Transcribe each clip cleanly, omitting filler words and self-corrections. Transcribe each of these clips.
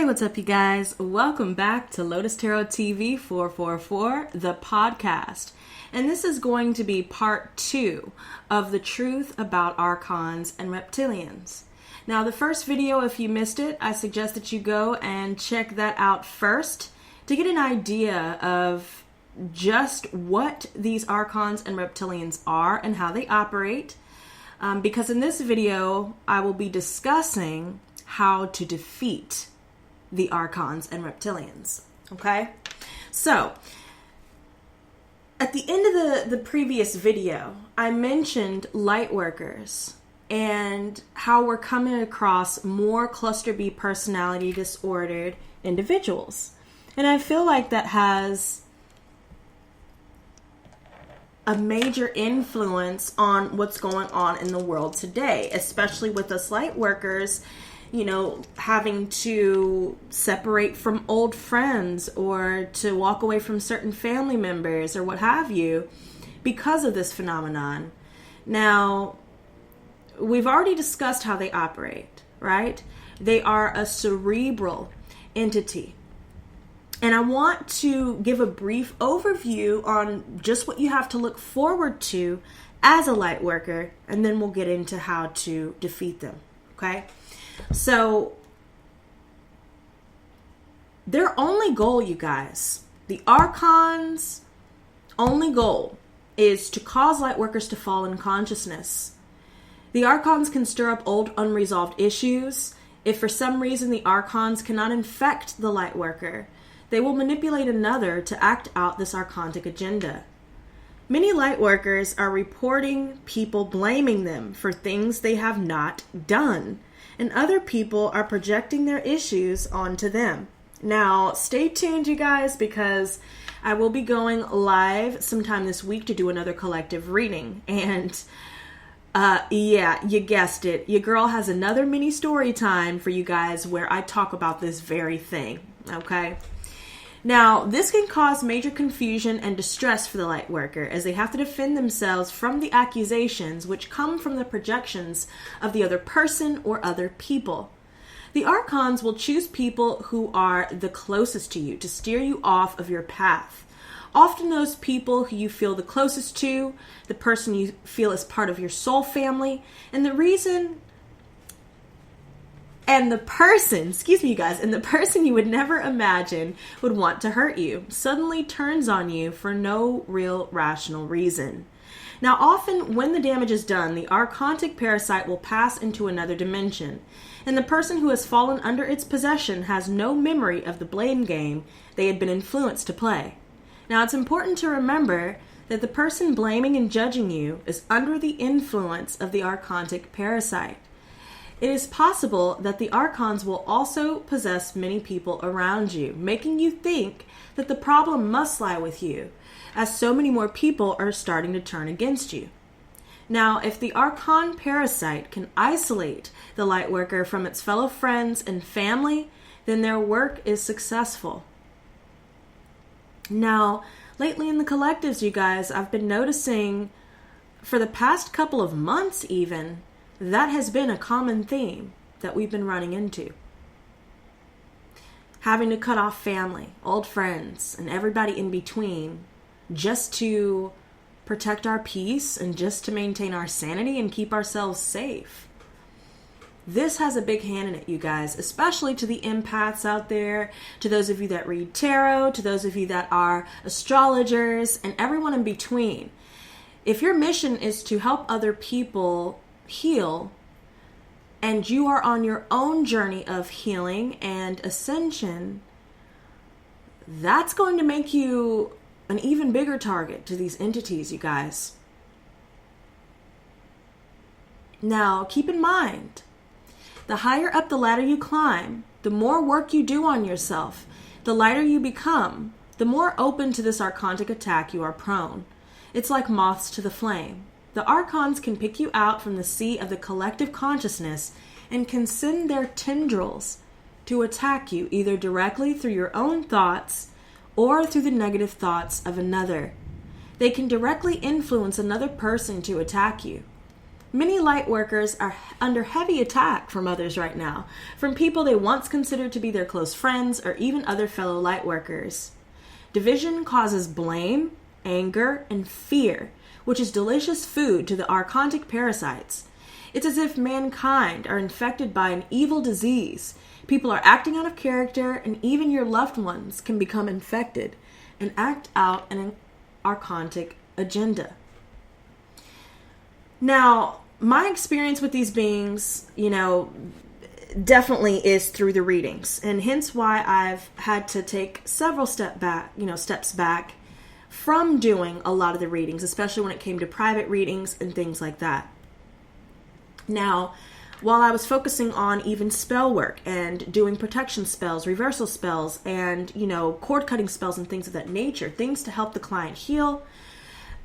Hey, what's up, you guys? Welcome back to Lotus Tarot TV 444, the podcast. And this is going to be part 2 of the truth about Archons and Reptilians. Now, the first video, if you missed it, I suggest that you go and check that out first to get an idea of just what these Archons and Reptilians are and how they operate. Because in this video, I will be discussing how to defeat the Archons and Reptilians. Okay? So, at the end of the previous video, I mentioned Lightworkers and how we're coming across more cluster B personality disordered individuals. And I feel like that has a major influence on what's going on in the world today, especially with us Lightworkers, you know, having to separate from old friends or to walk away from certain family members or what have you because of this phenomenon. Now, we've already discussed how they operate, right? They are a cerebral entity. And I want to give a brief overview on just what you have to look forward to as a Lightworker, and then we'll get into how to defeat them, okay? So, their only goal, you guys, the Archons' only goal is to cause Lightworkers to fall in consciousness. The Archons can stir up old unresolved issues. If for some reason the Archons cannot infect the Lightworker, they will manipulate another to act out this archontic agenda. Many Lightworkers are reporting people blaming them for things they have not done, and other people are projecting their issues onto them. Now, stay tuned, you guys, because I will be going live sometime this week to do another collective reading. And yeah, you guessed it. Your girl has another mini story time for you guys where I talk about this very thing, okay? Now, this can cause major confusion and distress for the Lightworker as they have to defend themselves from the accusations which come from the projections of the other person or other people. The Archons will choose people who are the closest to you to steer you off of your path. Often those people who you feel the closest to, the person you feel is part of your soul family, and the person you would never imagine would want to hurt you suddenly turns on you for no real rational reason. Now, often when the damage is done, the archontic parasite will pass into another dimension, and the person who has fallen under its possession has no memory of the blame game they had been influenced to play. Now, it's important to remember that the person blaming and judging you is under the influence of the archontic parasite. It is possible that the Archons will also possess many people around you, making you think that the problem must lie with you, as so many more people are starting to turn against you. Now, if the Archon parasite can isolate the Lightworker from its fellow friends and family, then their work is successful. Now, lately in the collectives, you guys, I've been noticing for the past couple of months even, that has been a common theme that we've been running into. Having to cut off family, old friends, and everybody in between just to protect our peace and just to maintain our sanity and keep ourselves safe. This has a big hand in it, you guys, especially to the empaths out there, to those of you that read tarot, to those of you that are astrologers, and everyone in between. If your mission is to help other people heal, and you are on your own journey of healing and ascension, that's going to make you an even bigger target to these entities, you guys. Now, keep in mind, the higher up the ladder you climb, the more work you do on yourself, the lighter you become, the more open to this archontic attack you are prone. It's like moths to the flame. The Archons can pick you out from the sea of the collective consciousness and can send their tendrils to attack you either directly through your own thoughts or through the negative thoughts of another. They can directly influence another person to attack you. Many light workers are under heavy attack from others right now, from people they once considered to be their close friends or even other fellow light workers. Division causes blame, anger, and fear, which is delicious food to the archontic parasites. It's as if mankind are infected by an evil disease. People are acting out of character, and even your loved ones can become infected and act out an archontic agenda. Now, my experience with these beings, definitely is through the readings, and hence why I've had to take several steps back from doing a lot of the readings, especially when it came to private readings and things like that. Now, while I was focusing on even spell work and doing protection spells, reversal spells, and, cord cutting spells and things of that nature, things to help the client heal,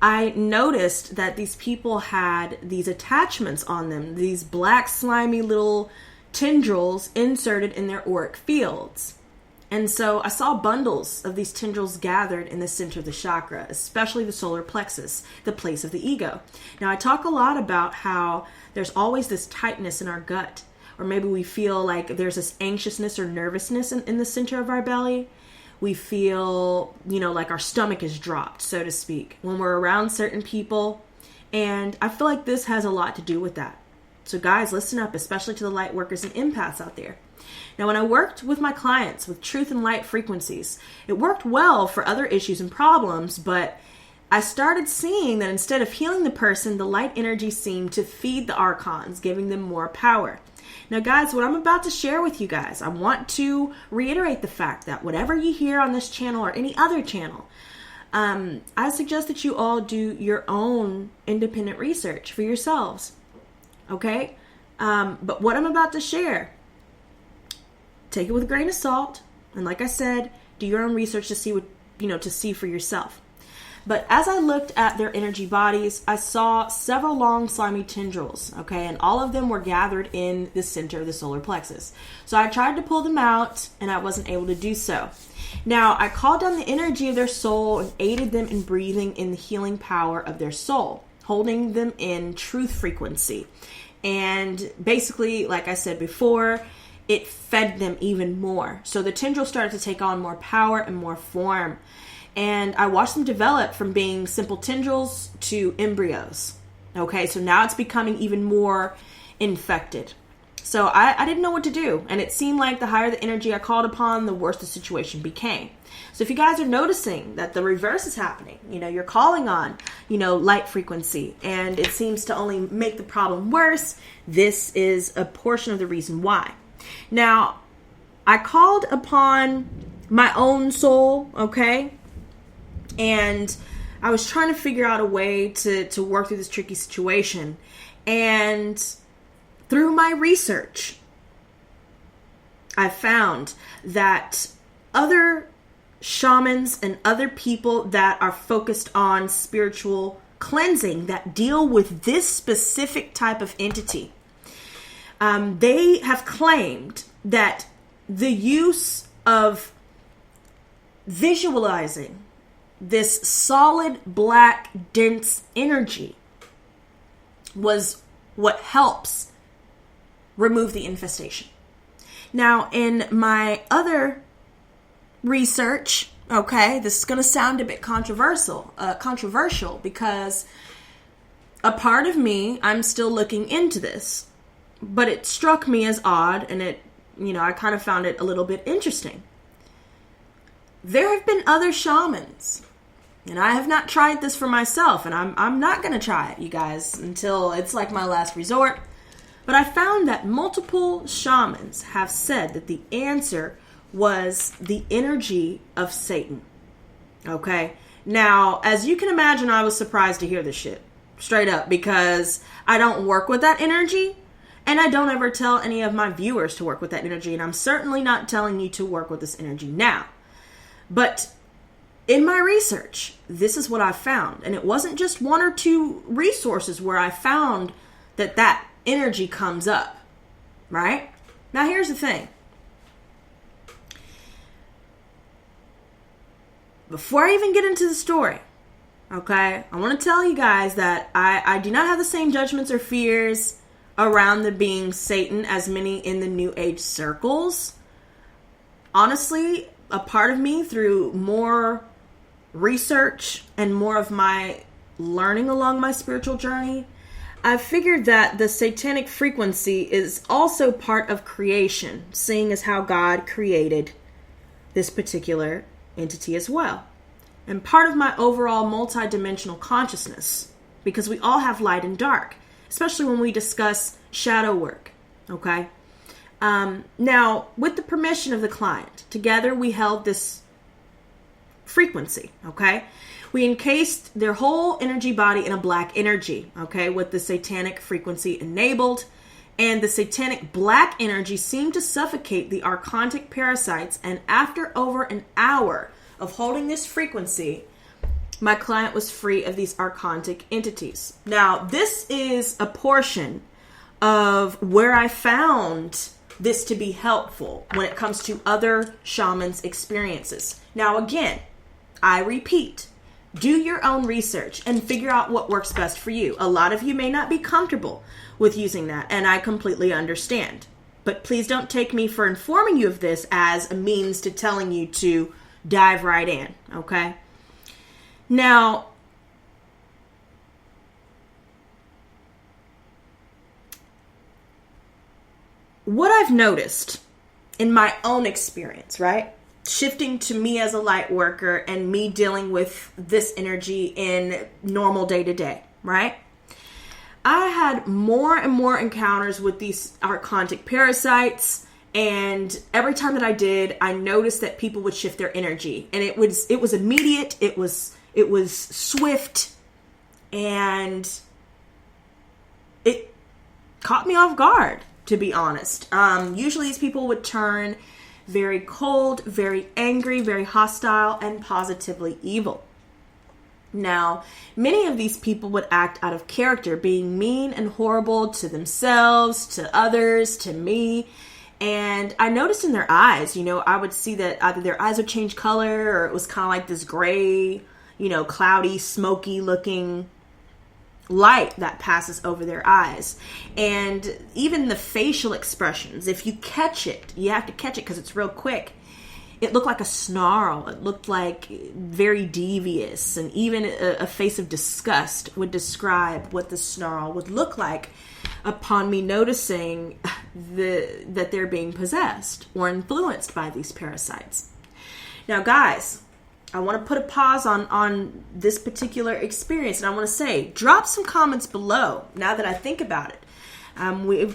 I noticed that these people had these attachments on them, these black slimy little tendrils inserted in their auric fields. And so I saw bundles of these tendrils gathered in the center of the chakra, especially the solar plexus, the place of the ego. Now, I talk a lot about how there's always this tightness in our gut, or maybe we feel like there's this anxiousness or nervousness in the center of our belly. We feel, like our stomach is dropped, so to speak, when we're around certain people. And I feel like this has a lot to do with that. So guys, listen up, especially to the light workers and empaths out there. Now, when I worked with my clients with truth and light frequencies, it worked well for other issues and problems, but I started seeing that instead of healing the person, the light energy seemed to feed the archons, giving them more power. Now, guys, what I'm about to share with you guys, I want to reiterate the fact that whatever you hear on this channel or any other channel, I suggest that you all do your own independent research for yourselves. Okay? But what I'm about to share, take it with a grain of salt. And like I said, do your own research to see to see for yourself. But as I looked at their energy bodies, I saw several long slimy tendrils, okay? And all of them were gathered in the center of the solar plexus. So I tried to pull them out, and I wasn't able to do so. Now, I called down the energy of their soul and aided them in breathing in the healing power of their soul, holding them in truth frequency. And basically, like I said before, it fed them even more. So the tendrils started to take on more power and more form. And I watched them develop from being simple tendrils to embryos. Okay, so now it's becoming even more infected. So I didn't know what to do. And it seemed like the higher the energy I called upon, the worse the situation became. So if you guys are noticing that the reverse is happening, you're calling on, light frequency, and it seems to only make the problem worse, this is a portion of the reason why. Now, I called upon my own soul, okay? And I was trying to figure out a way to work through this tricky situation. And through my research, I found that other shamans and other people that are focused on spiritual cleansing that deal with this specific type of entity, they have claimed that the use of visualizing this solid black dense energy was what helps remove the infestation. Now, in my other research, okay, this is going to sound a bit controversial because a part of me, I'm still looking into this, but it struck me as odd, and I kind of found it a little bit interesting. There have been other shamans, and I have not tried this for myself, and I'm not going to try it, you guys, until it's like my last resort. But I found that multiple shamans have said that the answer was the energy of Satan. Okay? Now, as you can imagine, I was surprised to hear this shit. Straight up, because I don't work with that energy, and I don't ever tell any of my viewers to work with that energy, and I'm certainly not telling you to work with this energy now. But in my research, this is what I found. And it wasn't just one or two resources where I found that energy comes up, right? Now, here's the thing. Before I even get into the story, Okay? I want to tell you guys that I do not have the same judgments or fears around the being Satan as many in the New Age circles. Honestly, a part of me, through more research and more of my learning along my spiritual journey, I've figured that the satanic frequency is also part of creation, seeing as how God created this particular entity as well. And part of my overall multidimensional consciousness, because we all have light and dark, especially when we discuss shadow work, okay? Now, with the permission of the client, together we held this frequency, okay? We encased their whole energy body in a black energy, okay, with the satanic frequency enabled. And the satanic black energy seemed to suffocate the archontic parasites. And after over an hour of holding this frequency, my client was free of these archontic entities. Now, this is a portion of where I found this to be helpful when it comes to other shamans' experiences. Now, again, I repeat, do your own research and figure out what works best for you. A lot of you may not be comfortable with using that, and I completely understand. But please don't take me for informing you of this as a means to telling you to dive right in, okay? Now, what I've noticed in my own experience, right? Shifting to me as a light worker and me dealing with this energy in normal day to day, right? I had more and more encounters with these archontic parasites, and every time that I did, I noticed that people would shift their energy, and it was immediate, it was swift, and it caught me off guard, to be honest. Usually these people would turn very cold, very angry, very hostile, and positively evil. Now, many of these people would act out of character, being mean and horrible to themselves, to others, to me. And I noticed in their eyes, I would see that either their eyes would change color, or it was kind of like this gray, cloudy, smoky looking light that passes over their eyes. And even the facial expressions, if you catch it, you have to catch it because it's real quick. It looked like a snarl. It looked like very devious, and even a face of disgust would describe what the snarl would look like upon me noticing that they're being possessed or influenced by these parasites. Now, guys, I want to put a pause on this particular experience, and I want to say, drop some comments below now that I think about it.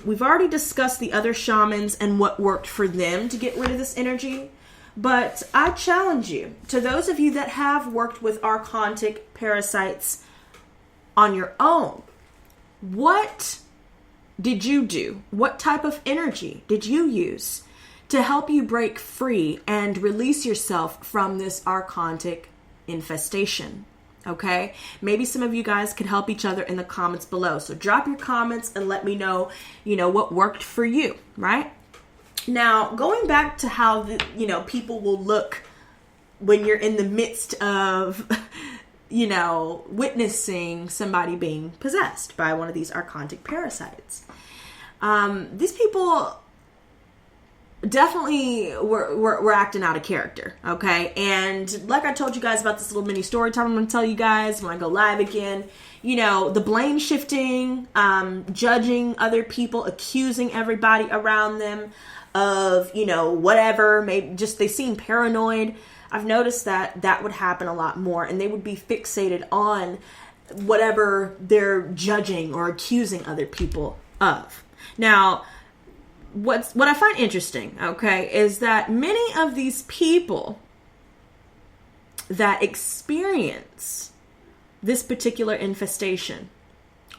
We've already discussed the other shamans and what worked for them to get rid of this energy, but I challenge you, to those of you that have worked with archontic parasites on your own, what did you do? What type of energy did you use to help you break free and release yourself from this archontic infestation? Okay? Maybe some of you guys could help each other in the comments below. So drop your comments and let me know, what worked for you, right? Now, going back to how, people will look when you're in the midst of, witnessing somebody being possessed by one of these archontic parasites. These people definitely were acting out of character, okay? And like I told you guys about this little mini story time I'm going to tell you guys when I go live again, the blame shifting, judging other people, accusing everybody around them of, whatever, maybe just they seem paranoid. I've noticed that would happen a lot more, and they would be fixated on whatever they're judging or accusing other people of. Now, what I find interesting, okay, is that many of these people that experience this particular infestation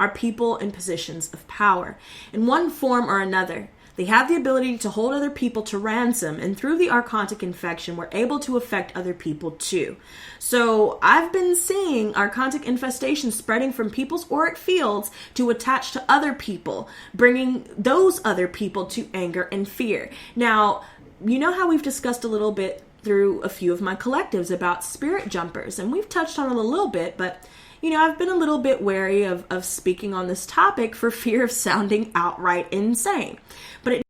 are people in positions of power in one form or another. They have the ability to hold other people to ransom, and through the archontic infection, we're able to affect other people too. So I've been seeing archontic infestation spreading from people's auric fields to attach to other people, bringing those other people to anger and fear. Now, you know how we've discussed a little bit through a few of my collectives about spirit jumpers, and we've touched on it a little bit, but I've been a little bit wary of speaking on this topic for fear of sounding outright insane. But